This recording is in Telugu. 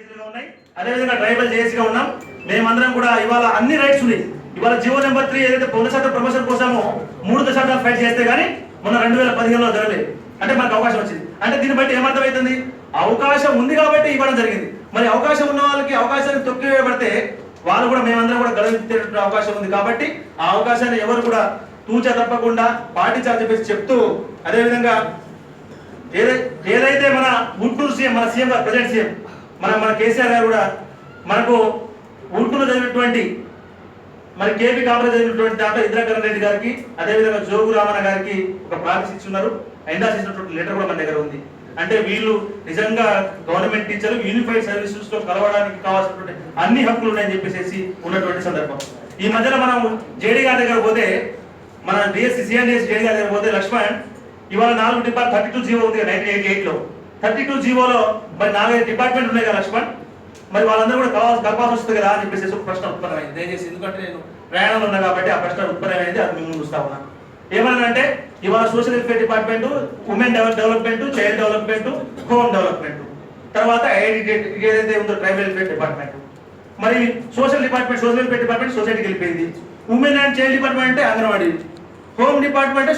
జేఏసీలుగా ఉన్నాయి, అదేవిధంగా ట్రైబల్ జేఏసీగా ఉన్నాం. మేమందరం కూడా ఇవాళ అన్ని రైట్స్ ఉన్నాయి. ఇవాళ జీవో నెంబర్ 3 ఏదైతే పునఃసత్వ ప్రమోషన్ కోసము 3 దశాబ్దాలు ఫైట్ చేస్తే గానీ మొన్న 2015లో జరగలేదు. అంటే మనకు అవకాశం వచ్చింది. అంటే దీన్ని బట్టి ఏమర్థమవుతుంది? అవకాశం ఉంది కాబట్టి ఇవ్వడం జరిగింది. మరి అవకాశం ఉన్న వాళ్ళకి అవకాశాన్ని తొక్కివేయబడితే వాళ్ళు కూడా మేమందరం కూడా గెలిచే అవకాశం ఉంది. కాబట్టి ఆ అవకాశాన్ని ఎవరు కూడా తూచా తప్పకుండా పాటించాలని చెప్పేసి చెప్తూ, అదేవిధంగా ఏదైతే మన గుంటూరు సీఎం, మన సీఎం గారు, ప్రజెంట్ సీఎం మన కేసీఆర్ గారు కూడా మనకు గుంటూరులో జరిగినటువంటి మరి కేపీ కాంగ్రెస్ జరిగినటువంటి దాంట్లో ఇందిరాకరణ్ రెడ్డి గారికి, అదేవిధంగా జోగు రామన్న గారికి ఒక ప్రామిస్ ఇచ్చున్నారు. ఎండాస్ ఇచ్చినటువంటి లెటర్ కూడా మన దగ్గర ఉంది. అంటే వీళ్ళు నిజంగా గవర్నమెంట్ టీచర్లు యూనిఫైడ్ సర్వీసెస్ లో కలవడానికి కావాల్సినటువంటి అన్ని హక్కులు ఉన్నాయని చెప్పేసి ఉన్నటువంటి సందర్భం. ఈ మధ్యన మనం జేడీ గారి దగ్గర పోతే, మన డిఎస్సి సిఎన్డిఎస్ జేడీ గారి దగ్గర పోతే లక్ష్మణ్ ఇవాళ 4 డిపార్ట్మెంట్ 32 జీవో ఉంది 1988లో. 32 జీవోలో మరి 4 డిపార్ట్మెంట్ ఉన్నాయి కదా లక్ష్మణ్, మరి వాళ్ళందరూ కూడా కలపాల్సి వస్తుంది కదా అని చెప్పేసి ఒక ప్రశ్న ఉత్పన్నమైంది. దయచేసి, ఎందుకంటే నేను ప్రయాణంలో ఉన్నా కాబట్టి ఆ ప్రశ్న ఉత్పన్నమైంది, అది మేము చూస్తా ఉన్నా. ఏమన్నానంటే ఇవాళ social welfare department, women development, child development, home development, తర్వాత ఏదైతే ఉందో ట్రైబల్ వెల్ఫేర్ డిపార్ట్మెంట్. మరి సోషల్ వెల్ఫేర్ డిపార్ట్మెంట్ సొసైటీకి వెళ్ళిపోయింది. ఉమెన్ అండ్ చైల్డ్ డిపార్ట్మెంట్ అంటే అంగన్వాడీ, హోమ్ డిపార్ట్మెంట్